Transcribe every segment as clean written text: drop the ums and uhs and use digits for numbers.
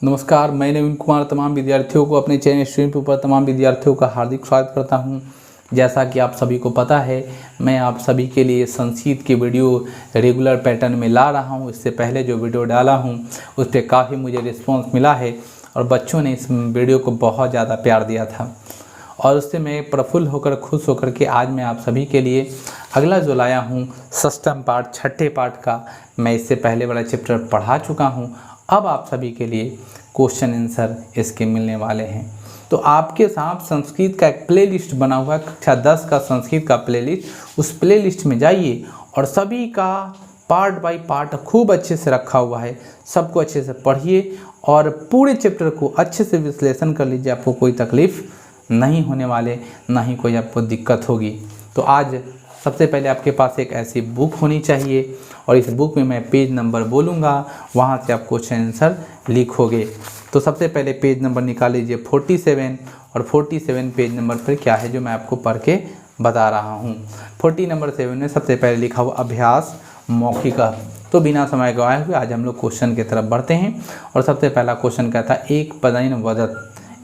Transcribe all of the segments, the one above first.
नमस्कार, मैं नवीन कुमार तमाम विद्यार्थियों को अपने चैनल स्ट्रीम पर तमाम विद्यार्थियों का हार्दिक स्वागत करता हूं। जैसा कि आप सभी को पता है, मैं आप सभी के लिए संस्कृत की वीडियो रेगुलर पैटर्न में ला रहा हूं। इससे पहले जो वीडियो डाला हूं उस पर काफ़ी मुझे रिस्पांस मिला है और बच्चों ने इस वीडियो को बहुत ज़्यादा प्यार दिया था और उससे मैं प्रफुल्ल होकर खुश होकर के आज मैं आप सभी के लिए अगला जो लाया हूँ सष्टम पाठ छठे पाठ का। मैं इससे पहले वाला चैप्टर पढ़ा चुका हूँ। अब आप सभी के लिए क्वेश्चन आंसर इसके मिलने वाले हैं। तो आपके साथ संस्कृत का एक प्लेलिस्ट बना हुआ है, कक्षा 10 का संस्कृत का प्लेलिस्ट। उस प्लेलिस्ट में जाइए और सभी का पार्ट बाय पार्ट खूब अच्छे से रखा हुआ है। सबको अच्छे से पढ़िए और पूरे चैप्टर को अच्छे से विश्लेषण कर लीजिए। आपको कोई तकलीफ नहीं होने वाले, ना ही कोई आपको दिक्कत होगी। तो आज सबसे पहले आपके पास एक ऐसी बुक होनी चाहिए और इस बुक में मैं पेज नंबर बोलूँगा, वहाँ से आप क्वेश्चन आंसर लिखोगे। तो सबसे पहले पेज नंबर निकाल लीजिए 47 और 47 पेज नंबर पर क्या है जो मैं आपको पढ़ के बता रहा हूँ। 40 नंबर 7 में सबसे पहले लिखा हुआ अभ्यास मौखिक। तो बिना समय गवाए हुए आज हम लोग क्वेश्चन की तरफ बढ़ते हैं और सबसे पहला क्वेश्चन कहता है एक पदेन वदत,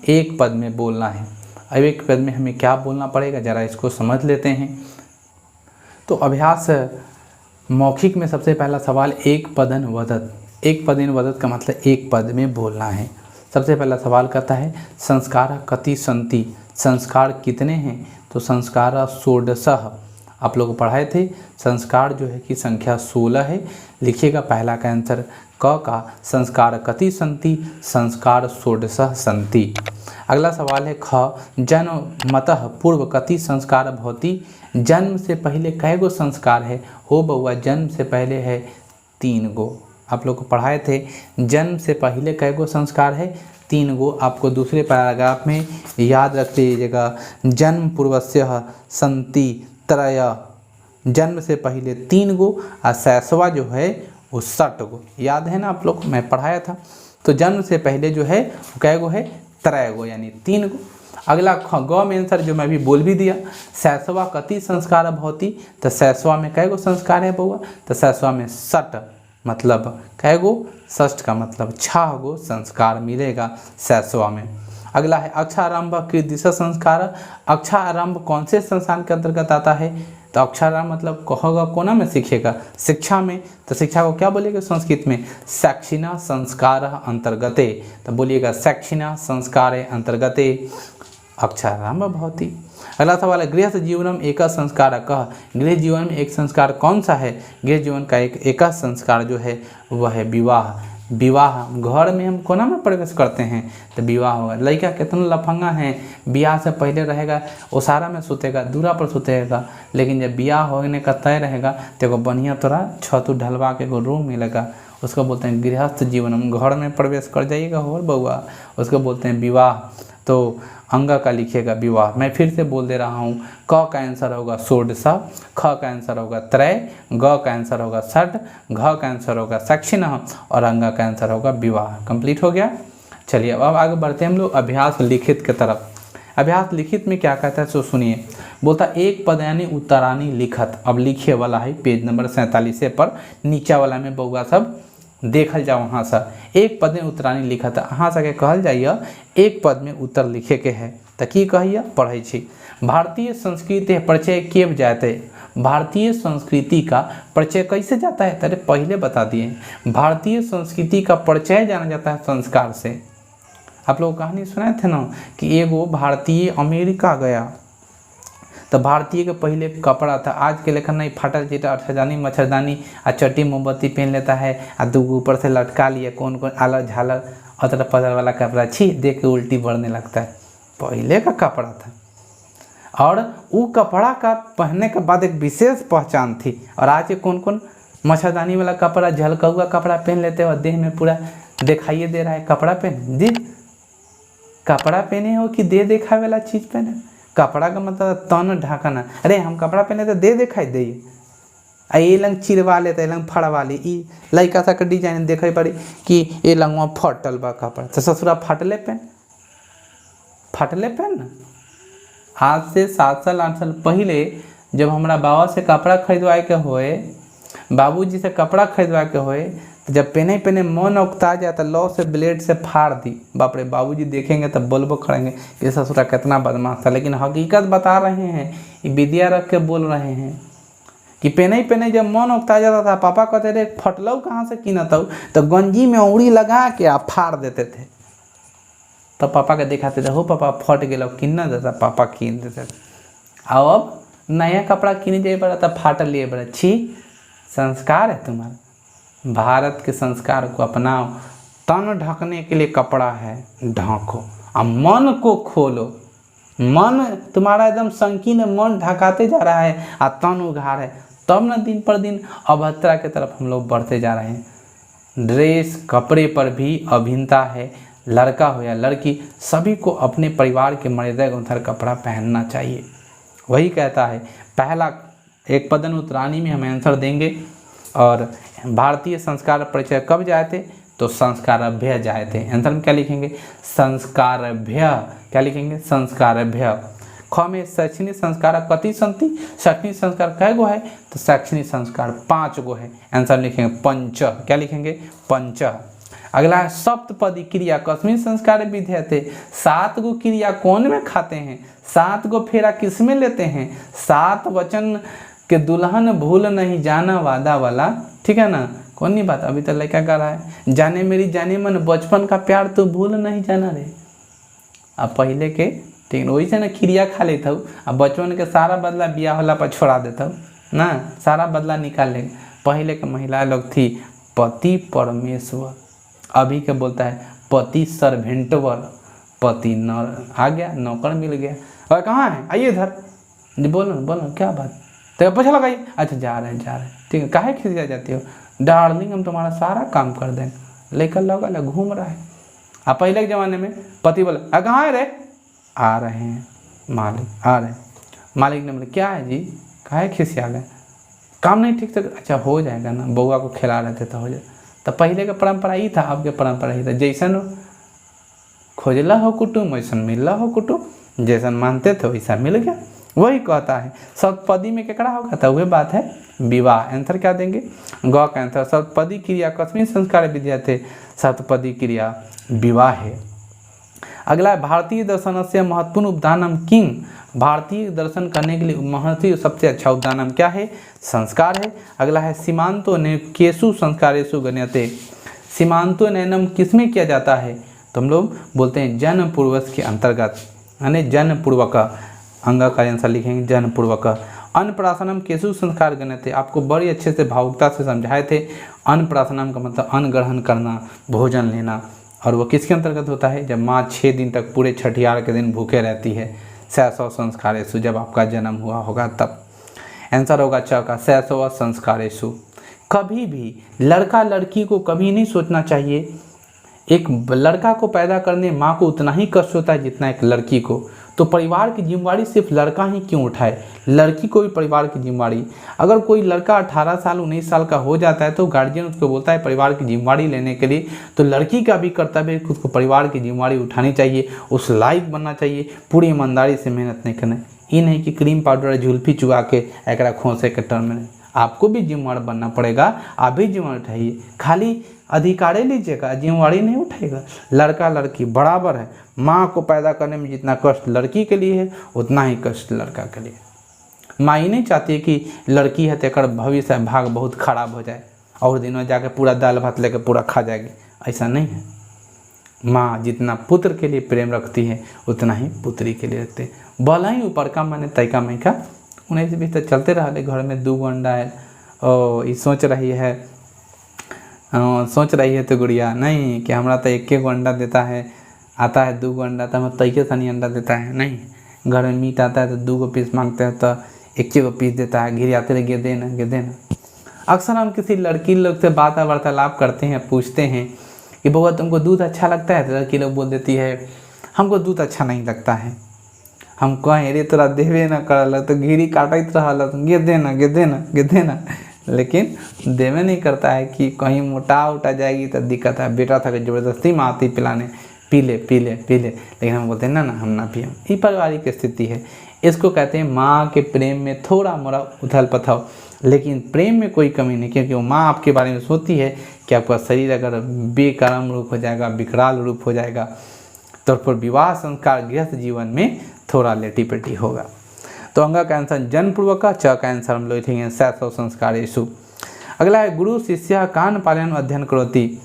एक पद में बोलना है। अब एक पद में हमें क्या बोलना पड़ेगा, ज़रा इसको समझ लेते हैं। तो अभ्यास मौखिक में सबसे पहला सवाल एक पदन वदत। एक पदेन वदत का मतलब एक पद में बोलना है। सबसे पहला सवाल कहता है संस्कार कति सन्ति, संस्कार कितने हैं। तो संस्कार 16। आप लोग पढ़ाए थे संस्कार जो है कि संख्या 16 है। लिखिएगा पहला का आंसर क का संस्कार कति सन्ति, संस्कार 16 सन्ति। अगला सवाल है ख जन्म मतः पूर्व कति संस्कार भवति, जन्म से पहले कै गो संस्कार है। हो बउआ जन्म से पहले है 3 गो। आप लोग को पढ़ाए थे जन्म से पहले कै गो संस्कार है 3 गो। आपको दूसरे पैराग्राफ में याद रख लीजिएगा जन्म पूर्वस्य सन्ति त्रय, जन्म से पहले 3 गो और शैशवा जो है वो 60 गो। याद है ना आप लोग, मैं पढ़ाया था। तो जन्म से पहले जो है वो कै गो है 3 गो यानी 3 गो। अगला ग में आंसर जो मैं भी बोल भी दिया शैशवा कति संस्कार भवति, तो शैशवा में कै गो संस्कार है बउआ। तो शैशवा में 60 मतलब कै गो, 60 का मतलब 6 गो संस्कार मिलेगा शैशवा में। अगला है अक्षरारंभ कीदृश संस्कार। अक्षरारंभ कौन से संस्थान के अंतर्गत आता है। तो अक्षरारंभ मतलब कहोगा कोना में सीखेगा, शिक्षा में। तो शिक्षा को क्या बोलेगा संस्कृत में शैक्षिणा संस्कार अंतर्गते। तो बोलिएगा शैक्षिणा संस्कार अंतर्गते अक्षरारंभ भवति। अगला सवाल है गृह जीवनम एक संस्कार कह। गृह जीवन में एक संस्कार कौन सा है। गृह जीवन का एक संस्कार जो है वह है विवाह। विवाह घर में हम कोना में प्रवेश करते हैं तो विवाह होगा। लड़का कितना लफंगा है, ब्याह से पहले रहेगा ओसारा में सुतेगा, दूरा पर सुतेगा, लेकिन जब ब्याह होने का तय रहेगा तो एगो बढ़िया तोरा छत ढलवा के एगो रूम मिलेगा। उसको बोलते हैं गृहस्थ जीवन, घर में प्रवेश कर जाइएगा हो बउआ, उसको बोलते हैं विवाह। तो अंग का लिखिएगा विवाह। मैं फिर से बोल दे रहा हूँ क का आंसर होगा 16, ख का आंसर होगा 3, ग का आंसर होगा 60, घ का आंसर होगा शैक्षिण और अंग का आंसर होगा विवाह। कंप्लीट हो गया। चलिए अब आगे बढ़ते हैं हम लोग अभ्यास लिखित की तरफ। अभ्यास लिखित में क्या कहता है सो सुनिए। बोलता एक पद यानी उत्तरानी लिखत। अब लिखे वाला है पेज नंबर 47 पर, नीचा वाला में बउआ सब देखल जाओ। वहाँ से एक पद में उत्तरानी लिखत, अहाँ सबके कहल जाइए एक पद में उत्तर लिखे के है। तो की कहिए पढ़ै छी। भारतीय संस्कृति परिचय केव जाते। भारतीय संस्कृति का परिचय कैसे जाता है। तेरे पहले बता दिए भारतीय संस्कृति का परिचय जाना जाता है संस्कार से। आप लोग कहानी सुनाए थे ना कि एगो भारतीय अमेरिका गया तो भारतीय के पहले कपड़ा था, आज के लेखन नहीं फाटल चिटा अठरदानी मच्छरदानी आ चट्टी मोमबत्ती पहन लेता है आ दूगो ऊपर से लटका लिए कौन कौन आलर झालर अतर पदर वाला कपड़ा छी देख के उल्टी बढ़ने लगता है। पहले का कपड़ा था और वो कपड़ा का पहनने के बाद एक विशेष पहचान थी। और आज के कौन कौन मच्छरदानी वाला कपड़ा झलका हुआ कपड़ा पहन लेते हैं और देह में पूरा दिखाइए दे रहा है कपड़ा पहन जी। कपड़ा पहने हो कि दे दिखावे वाला चीज़ पहने। कपड़ा का मतलब तन ढाकना। अरे हम कपड़ा पहने तो दे दिखाई दे ये लंग चिरवा लेते लंग फड़वा ली ई लड़का सा के डिजाइन देखे पड़ी कि ये लंगवा फटल बा कपड़ा। तो ससुरा फटले पेन ना। आज से 7 साल 8 साल पहले जब हमारा बाबा से कपड़ा खरीदवाए के होए, बाबूजी से कपड़ा खरीदवा के होए जब पेने पेने मन उकता जाए तो लौ से ब्लेड से फाड़ दी। बाप रे, बाबूजी देखेंगे तो बोलबो करेंगे कि ससुरा कितना बदमाश था, लेकिन हकीकत बता रहे हैं, ये विद्या रख के बोल रहे हैं कि पेने पेने जब मन उकता जाता था, पापा कहते थे फटलऊ कहाँ से कीनत हो, तो गंजी में उंगली लगा के आप फाड़ देते थे। तो पापा के दिखाते थे, हो पापा फट गया किन्ना देता, पापा कीन देते थे। आओ अब नया कपड़ा किने जाए बड़ा तब फाटल लिए बड़ा। छी, संस्कार है तुम्हारा, भारत के संस्कार को अपनाओ। तन ढकने के लिए कपड़ा है, ढांको, और मन को खोलो। मन तुम्हारा एकदम संकीर्ण, मन ढकाते जा रहा है और तन उघार है, तब न दिन पर दिन अभद्रता की तरफ हम लोग बढ़ते जा रहे हैं। ड्रेस कपड़े पर भी अभिन्नता है, लड़का हो या लड़की, सभी को अपने परिवार के मर्यादा के अनुसार कपड़ा पहनना चाहिए। वही कहता है पहला एक पदन उत्तरानी में हम आंसर देंगे। और भारतीय संस्कार परिचय कब जाए थे, तो संस्कारभ्य जाए थे। आंसर में क्या लिखेंगे, संस्कारभ्य। क्या लिखेंगे, संस्कारभ्य। ख में शैक्षणिक संस्कार कति संति, शैक्षणिक संस्कार कै गो है, तो शैक्षणिक संस्कार 5 गो है। आंसर लिखेंगे पंच। क्या लिखेंगे, पंच। अगला है सप्तपदी क्रिया कस्मिन संस्कार विधेयते। 7 गो क्रिया कौन में खाते हैं, 7 गो फेरा किस में लेते हैं। 7 वचन के दुल्हन भूल नहीं जाना वादा वाला, ठीक है ना। कौन नहीं बात, अभी तो लड़का गा रहा है, जाने मेरी जाने मन बचपन का प्यार तो भूल नहीं जाना रे। अब पहले के ठीक है, वही से ना क्रिया खा लेता हूँ, अब बचपन के सारा बदला बिया होला पर छोड़ा देता हूँ ना, सारा बदला निकाल लेंगे। पहले के महिला लोग थी पति परमेश्वर, अभी के बोलता है पति सर्वेंटवर, पति नर आ गया, नौकर मिल गया। और कहाँ है, आइए इधर जी, बोलो बोलो क्या बात, तो पीछे लगाइए। अच्छा जा रहे हैं, ठीक है, काहे खिसिया जाती हो, डार्लिंग हम तुम्हारा सारा काम कर देंगे, लेकर लगा घूम रहा है। अब पहले के ज़माने में पति बोले कहाँ है रे, आ रहे हैं मालिक, आ रहे हैं। मालिक ने बोले क्या है जी, काहे खिसिया गए, काम नहीं ठीक से, अच्छा हो जाएगा ना, बउआ को खिला रहे थे तो हो जाए। तो पहले का परंपरा ही था, अब के परंपरा ही था, जैसन खोजला हो कुटुम वैसन मिलला हो कुटुम, जैसन मानते थे वैसा मिल गया। वही कहता है सप्तपदी में केकड़ा होगा, तो वही बात है विवाह। आंसर क्या देंगे, ग का आंसर। सप्तपदी क्रिया कस्मिन संस्कार विद्या थे, सप्तपदी क्रिया विवाह है। अगला है भारतीय दर्शन से महत्वपूर्ण उपदानम किंग। भारतीय दर्शन करने के लिए महत्व सबसे अच्छा उपदानम क्या है, संस्कार है। अगला है सीमांतो ने केशु संस्कारेषु गण्यते। सीमांतो नयनम किसमें किया जाता है, तो हम लोग बोलते हैं जन्म पूर्वक के अंतर्गत, यानी जन्म पूर्वक। अंग का आंसर लिखेंगे जन्म पूर्वक। अन्नप्राशनम केशु संस्कार गण्यते, आपको बड़ी अच्छे से भावुकता से समझाए थे। अन्नप्राशनम का मतलब अन्न ग्रहण करना, भोजन लेना, और वो किसके अंतर्गत होता है, जब माँ 6 दिन तक पूरे छठियार के दिन भूखे रहती है। शैशव संस्कारेषु, जब आपका जन्म हुआ होगा तब। आंसर होगा च का, शैशव संस्कारेषु। कभी भी लड़का लड़की को कभी नहीं सोचना चाहिए, एक लड़का को पैदा करने माँ को उतना ही कष्ट होता है जितना एक लड़की को। तो परिवार की जिम्मेवारी सिर्फ लड़का ही क्यों उठाए, लड़की को भी परिवार की जिम्मेवारी। अगर कोई लड़का 18 साल 19 साल का हो जाता है तो गार्जियन उसको बोलता है परिवार की जिम्मेवारी लेने के लिए, तो लड़की का भी कर्तव्य है कि उसको परिवार की जिम्मेवारी उठानी चाहिए, उस लायक बनना चाहिए, पूरी ईमानदारी से मेहनत नहीं करना। ये नहीं कि क्रीम पाउडर झुल्फी चुगा के एकरा खोसे के टर्म में, आपको भी जिम्मेवार बनना पड़ेगा, आप भी जिम्मेवारी उठाइए। खाली अधिकारी लीजिएगा, जिम्मेवारी नहीं उठाएगा। लड़का लड़की बराबर है, माँ को पैदा करने में जितना कष्ट लड़की के लिए है उतना ही कष्ट लड़का के लिए। माँ ही नहीं चाहती है कि लड़की है तो भविष्य भाग बहुत खराब हो जाए और दिनों जाके पूरा दाल भात लेकर पूरा खा जाएगी, ऐसा नहीं है। माँ जितना पुत्र के लिए प्रेम रखती है उतना ही पुत्री के लिए रखते हैं। भला ही ऊपर का माने तैका मैका, उन्हें भी तो चलते रहा घर में 2 अंडा है, और ये सोच रही है तो गुड़िया नहीं कि हमारा तो 1 अंडा देता है, आता है 2 अंडा तो हमें तैके सनी अंडा देता है, नहीं। घर में मीट आता है तो 2 पीस मांगते हैं तो 1 पीस देता है, घिरियाते रहे गे देना। अक्सर हम किसी लड़की लोग से वार्तालाप करते हैं, पूछते हैं कि बउआ तुमको दूध अच्छा लगता है, तो लड़की लोग बोल देती है हमको दूध अच्छा नहीं लगता है। हम कहें रे तोरा देवे ना करल तो घिरी काटत रहल तो गे देना, लेकिन देवे नहीं करता है कि कहीं मोटा उटा जाएगी तो दिक्कत है। बेटा था कि ज़बरदस्ती में आती पिलाने, पी ले, लेकिन हम बोलते हैं ना हम ना पिए। ये पारिवारिक स्थिति है, इसको कहते हैं माँ के प्रेम में थोड़ा मोड़ा उथल पथल। लेकिन प्रेम में कोई कमी नहीं, क्योंकि वो माँ आपके बारे में सोचती है कि आपका शरीर अगर बेकर्म रूप हो जाएगा, विकराल रूप हो जाएगा, तो फिर विवाह संस्कार गृहस्थ जीवन में थोड़ा लेटी-पेटी होगा। तो अंग का आंसर जनपूर्वक, च का आंसर हम लोग लिखेंगे शैशव संस्कारेषु। अगला है गुरु शिष्य कान पालन अध्ययन करोति।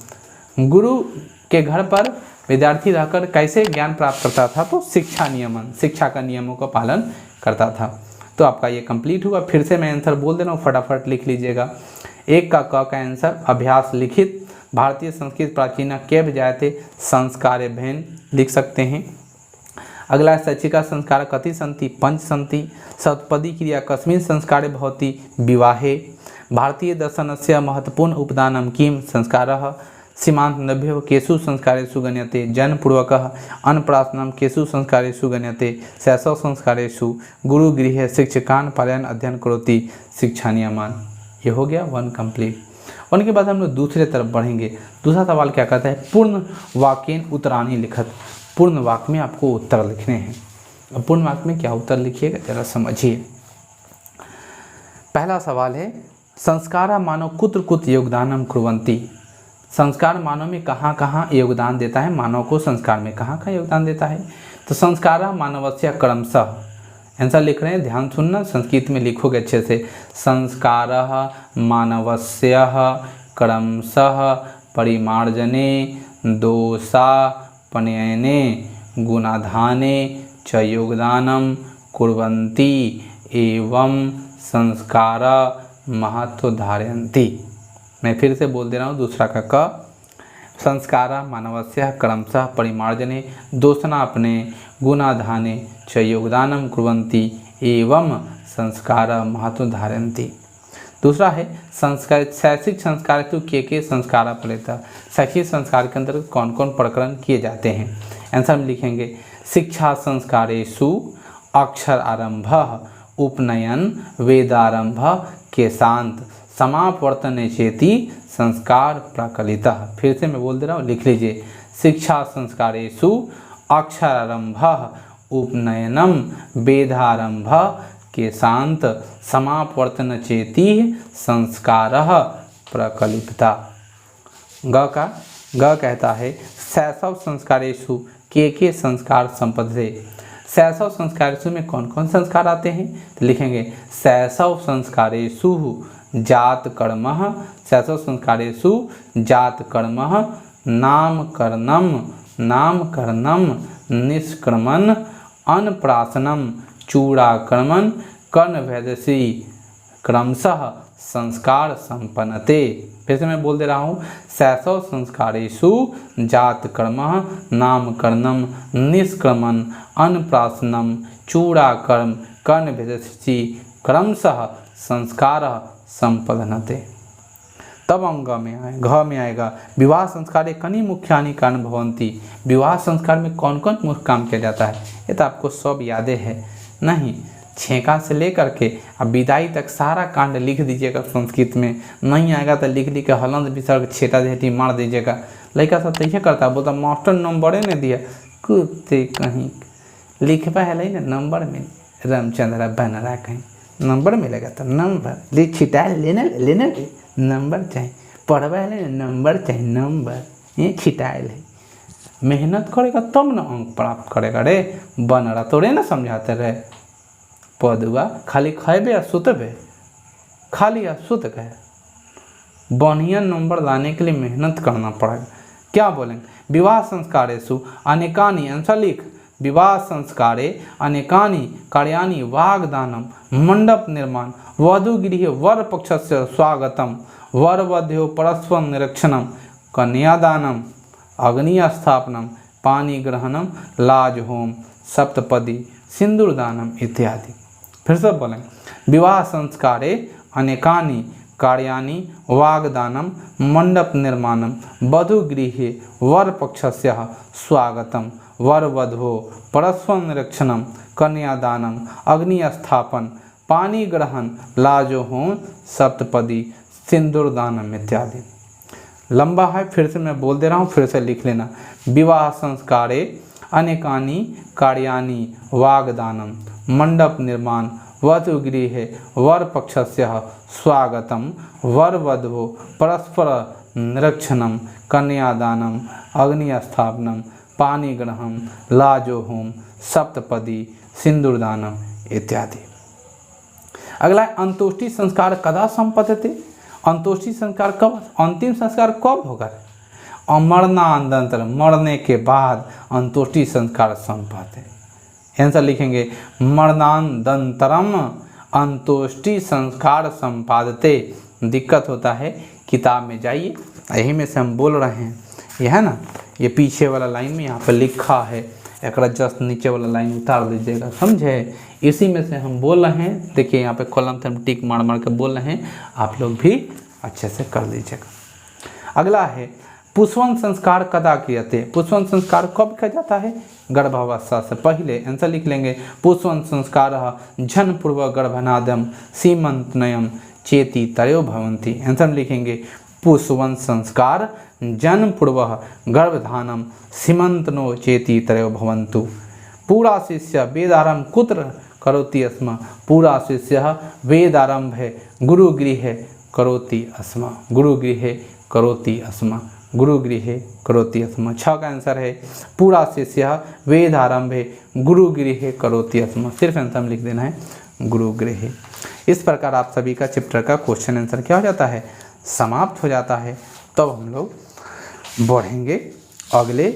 गुरु के घर पर विद्यार्थी रहकर कैसे ज्ञान प्राप्त करता था? तो शिक्षा नियमन, शिक्षा का नियमों का पालन करता था। तो आपका ये कंप्लीट हुआ। फिर से मैं आंसर बोल दे रहा हूँ, फटाफट लिख लीजिएगा। एक का क का आंसर अभ्यास लिखित। भारतीय संस्कृत प्राचीन केव जायते संस्कारे भेन लिख सकते हैं। अगला शैक्षिका संस्कार कति सन्ति? पंच सन्ति। सत्पदी क्रिया कस्मिन् संस्कारे भवति? विवाहे। भारतीय दर्शनस्य महत्वपूर्ण उपदानं किं? संस्कारः। सीमांत नभ्यो केषु संस्कारेषु गण्यते? जनपूर्वकः। अन्नप्राशनं केषु संस्कारेषु गण्यते? शैशव संस्कारेषु। गुरुगृहे शिक्षकान् पालयन् अध्ययन करोति? शिक्षा नियमान्। ये हो गया 1 कंप्लीट। 1 के बाद हम लोग दूसरे तरफ बढ़ेंगे। दूसरा सवाल क्या कहता है? पूर्ण वाक्येन उत्तराणि लिखत। पूर्ण वाक्य में आपको उत्तर लिखने हैं। अब पूर्ण वाक्य में क्या उत्तर लिखिएगा जरा समझिए। पहला सवाल है संस्कारा मानव कुत्र कुत्र योगदानम कुर्वन्ति। संस्कार मानव में कहाँ कहाँ योगदान देता है? मानव को संस्कार में कहाँ कहाँ योगदान देता है? तो संस्कारा मानवस्य क्रमशः। आंसर लिख रहे हैं, ध्यान सुनना, संस्कृत में लिखोगे अच्छे से। संस्कारः मानवस्य क्रमशः परिमार्जने दोषापनयने गुणाधाने च योगदानं कुर्वन्ति एवं संस्कार महत्व धारयन्ति। मैं फिर से बोल दे रहा हूँ दूसरा का क। संस्कारा मानवस्य क्रमशः परिमार्जने दोषापनयने गुणाधाने च योगदानं कुर्वन्ति एवं संस्कार महत्व धारयन्ति। दूसरा है संस्कार शैक्षिक संस्कार के संस्कार पड़ेता। शैक्षिक संस्कार के अंतर्गत कौन कौन प्रकरण किए जाते हैं? आंसर में लिखेंगे शिक्षा संस्कारेषु अक्षर आरंभ, उपनयन, वेदारंभ, केशांत, समापवर्तन चेति संस्कार प्रकलितः। फिर से मैं बोल दे रहा हूँ, लिख लीजिए। शिक्षा संस्कारेषु अक्षरारंभ, उपनयनम, वेदारंभ, केशांत, समापवर्तन चेति संस्कारः प्रकलितः। ग कहता है शैशव संस्कारेषु के संस्कार संपद्यते। शैशव संस्कारेषु में कौन कौन संस्कार आते हैं? तो लिखेंगे शैशव संस्कारेषु जात कर्मः, शैशव संस्कारेषु जात कर्मः, नामकरणम, निष्क्रमण, अन्नप्राशनम, चूड़ाकर्मण, कर्णभेदसी क्रमशः संस्कार संपन्नते। फिर से मैं बोल दे रहा हूँ, शैशव संस्कारेषु जात कर्मः, नामकरणम, निष्क्रमण, अन्नप्राशनम, चूड़ाकर्म, कर्णभेदसी क्रमशः संस्कार संपन्नते। तब हम घ में आएगा विवाह संस्कार कनि मुख्यानि कारण भवन्ति। विवाह संस्कार में कौन कौन मुख्य काम किया जाता है? ये तो आपको सब यादें है नहीं? छेका से लेकर के अब विदाई तक सारा कांड लिख दीजिएगा संस्कृत में। नहीं आएगा तो लिख लिख के हलंद विसर्ग छेटा झेटी मार दीजिएगा। लड़का सब तो यही करता है, बोलता मास्टर नंबरे ने दिया, कुत्ते कहीं लिखवा है ना नंबर में, रामचंद्र बनरा कहीं नंबर मिलेगा तो नंबर लिख छिटा लेने नंबर चाहिए, पढ़वा है नंबर चाहिए, नंबर ये छिटाइल है। मेहनत करेगा तब ना अंक प्राप्त करेगा रे। बनरा तोड़े ना समझाते रहे। पदुआ खाली खेबे और सुतबे, खाली और सुत गए। बढ़िया नंबर लाने के लिए मेहनत करना पड़ेगा। क्या बोलेंगे? विवाह संस्कारेषु अनेकानि, आंसर लिख, विवाह संस्कारे अनेकानि कार्याणि वाग्दानम, मंडप निर्माण, वधूगृहे वर पक्षस्य स्वागतम, वरवध्यो परस्पर निरीक्षणम, कन्यादानम, अग्नि स्थापनम, पानी ग्रहणम, लाज होम, सप्तपदी, सिंदूरदानम इत्यादि। फिर से बोलें, विवाह संस्कारे अनेकानि कार्याणि वाग्दानम, मंडप निर्माणम, वधूगृहे वर पक्षस्य स्वागतम, वरवधो परस्पर निरीक्षणम, कन्यादानम, अग्नि स्थापन, पानी ग्रहण, लाजो होम, सप्तपदी, सिंदूरदानम इत्यादि। लंबा है, फिर से मैं बोल दे रहा हूँ, फिर से लिख लेना। विवाह संस्कारे अनेकानि कार्याणि वाग्दानम, मंडप निर्माण, वधुगृहे वरपक्षस्य स्वागतम वरवधो परस्पर निरीक्षणम कन्यादानम अग्निस्थापनम पाणिग्रहण लाजोहोम सप्तपदी सिंदूरदानम इत्यादि। अगला है अंतोष्टि संस्कार कदा संपद्यते। अंतोष्टि संस्कार कब, अंतिम संस्कार कब होगा? मरणानंतर, मरने के बाद अंतोष्टि संस्कार संपद्यते। आंसर लिखेंगे मरणानंतरम अंतोष्टि संस्कार संपादते। दिक्कत होता है, किताब में जाइए, यही में से हम बोल रहे हैं, ये है ना, ये पीछे वाला लाइन में यहाँ पे लिखा है, एक जस्ट नीचे वाला लाइन उतार दीजिएगा, समझे? इसी में से हम बोल रहे हैं। देखिए यहाँ पे कॉलम से हम टिक मार मार के बोल रहे हैं, आप लोग भी अच्छे से कर लीजिएगा। अगला है पुष्पन संस्कार कदा क्रियते। पुष्पन संस्कार कब किया जाता है? गर्भावस्था से पहले। आंसर लिख लेंगे पुष्पन संस्कार जन पूर्व गर्भनादम सीमंतनयम चेती तरयो भवंती। आंसर लिखेंगे पुष्पन संस्कार जन पूर्व गर्भधानम सीमंतनो चेती तरयो भवन्तु। पूरा शिष्य वेदारंभ कुत्र करोति स्म। पूरा शिष्य वेदारंभ गुरुगृहे करोति स्म। गुरुगृहे करोति स्म। गुरुगृहे करोति स्म। 6 का आंसर है पूरा शिष्य वेदारंभे गुरुगृहे करोति स्म। सिर्फ आंसर हम लिख देना है गुरुगृहे। इस प्रकार आप सभी का चैप्टर का क्वेश्चन आंसर क्या हो जाता है? समाप्त हो जाता है। तब हम लोग बढ़ेंगे अगले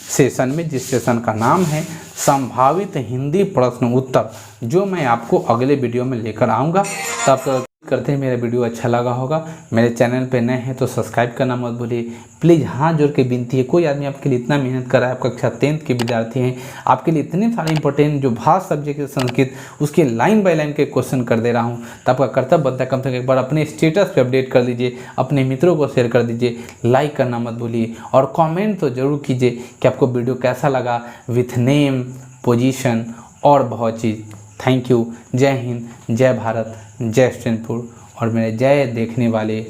सेशन में, जिस सेशन का नाम है संभावित हिंदी प्रश्न उत्तर, जो मैं आपको अगले वीडियो में लेकर आऊँगा। तब तक करते हैं, मेरा वीडियो अच्छा लगा होगा। मेरे चैनल पे नए हैं तो सब्सक्राइब करना मत भूलिए प्लीज़। हाथ जोड़ के विनती है, कोई आदमी आपके लिए इतना मेहनत कर रहा है, आप कक्षा 10th के विद्यार्थी हैं, आपके लिए इतने सारे इंपॉर्टेंट जो भाषा सब्जेक्ट है संस्कृत, उसके लाइन बाय लाइन के क्वेश्चन कर दे रहा हूँ। तो आपका कर्तव्य बनता है कम से कम एक बार अपने स्टेटस पे अपडेट कर दीजिए, अपने मित्रों को शेयर कर दीजिए, लाइक करना मत भूलिए और कॉमेंट तो ज़रूर कीजिए कि आपको वीडियो कैसा लगा, विथ नेम, पोजीशन और बहुत चीज़। Thank you. जय हिंद, जय भारत, जय स्टैनपुर। और मेरे जय देखने वाले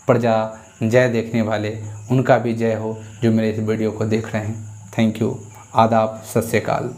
प्रजा, जय देखने वाले उनका भी जय हो जो मेरे इस वीडियो को देख रहे हैं। Thank you. आदाब, सत श्री अकाल।